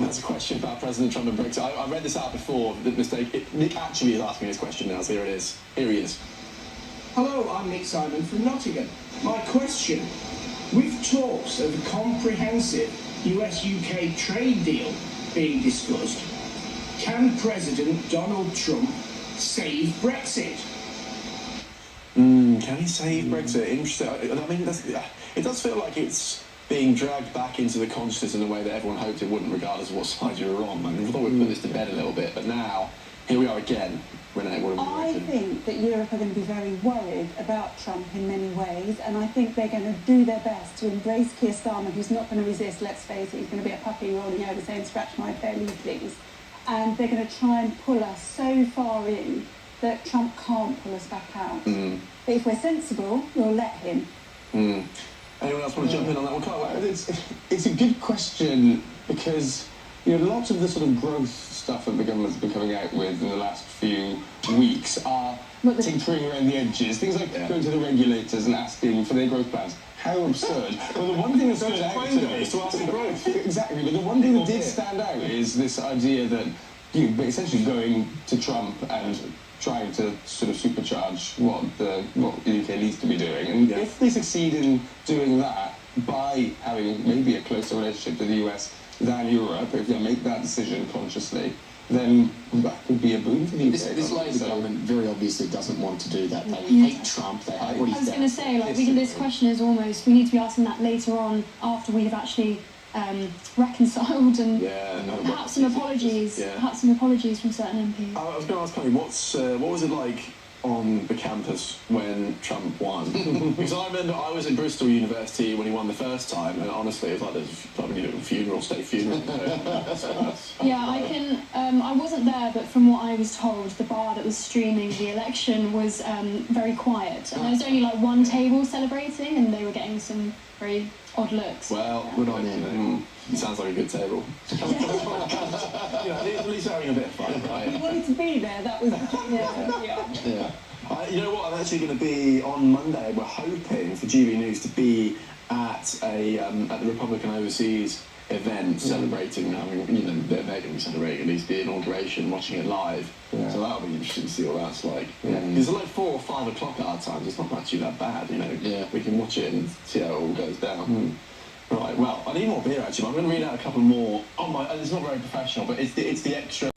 That's a question about President Trump and Brexit. I read this out before. The mistake. Nick actually is asking this question now, so here it is. Here he is. Hello, I'm Nick Simon from Nottingham. My question, with talks of a comprehensive US-UK trade deal being discussed, can President Donald Trump save Brexit? Can he save Brexit? Interesting. I mean, it does feel like it's being dragged back into the consciousness in a way that everyone hoped it wouldn't, regardless of what side you were on. I mean, we thought we'd put this to bed a little bit, but now, here we are again. Renee, what do you reckon? I think that Europe are going to be very worried about Trump in many ways, and I think they're going to do their best to embrace Keir Starmer, who's not going to resist, let's face it, he's going to be a puppy rolling over saying, scratch my fair leave, please. And they're going to try and pull us so far in that Trump can't pull us back out. But if we're sensible, we'll let him. Anyone else want to jump in on that one? Carl? It's a good question because, you know, lots of the sort of growth stuff that the government's been coming out with in the last few weeks are tinkering around the edges. Things like going to the regulators and asking for their growth plans. How absurd. But the one thing that stood out to me is to ask for growth. Exactly, but the one thing that did stand out is this idea that you're essentially going to Trump and trying to sort of supercharge what the UK needs to be doing. And if they succeed in doing that by having maybe a closer relationship to the US than Europe, if they make that decision consciously, then that could be a boon for the UK. This Labour government very obviously doesn't want to do that. They hate Trump. They hate what he's done. I was going to say, like, this question is almost, we need to be asking that later on after we've actually reconciled and perhaps some apologies, perhaps some apologies from certain MPs. I was going to ask Connie, what was it like on the campus when Trump won? Because I remember I was at Bristol University when he won the first time, and honestly, it was like there's probably a little funeral, state funeral. Yeah, I wasn't there, but from what I was told, the bar that was streaming the election was very quiet, and there was only like one table celebrating, and they were getting some very odd looks. Well, good on him. It sounds like a good table. You know, at least having a bit of fun, right? He wanted to be there, that was You know what, I'm actually going to be on Monday, we're hoping for GB News to be at at the Republican Overseas event celebrating, you know, they're going to be celebrating at least the inauguration, watching it live. So that'll be interesting to see what that's like. It's like 4 or 5 o'clock our times, it's not actually that bad, you know. We can watch it and see how it all goes down. Right, well, I need more beer actually, but I'm going to read out a couple more on my, it's not very professional, but it's the extra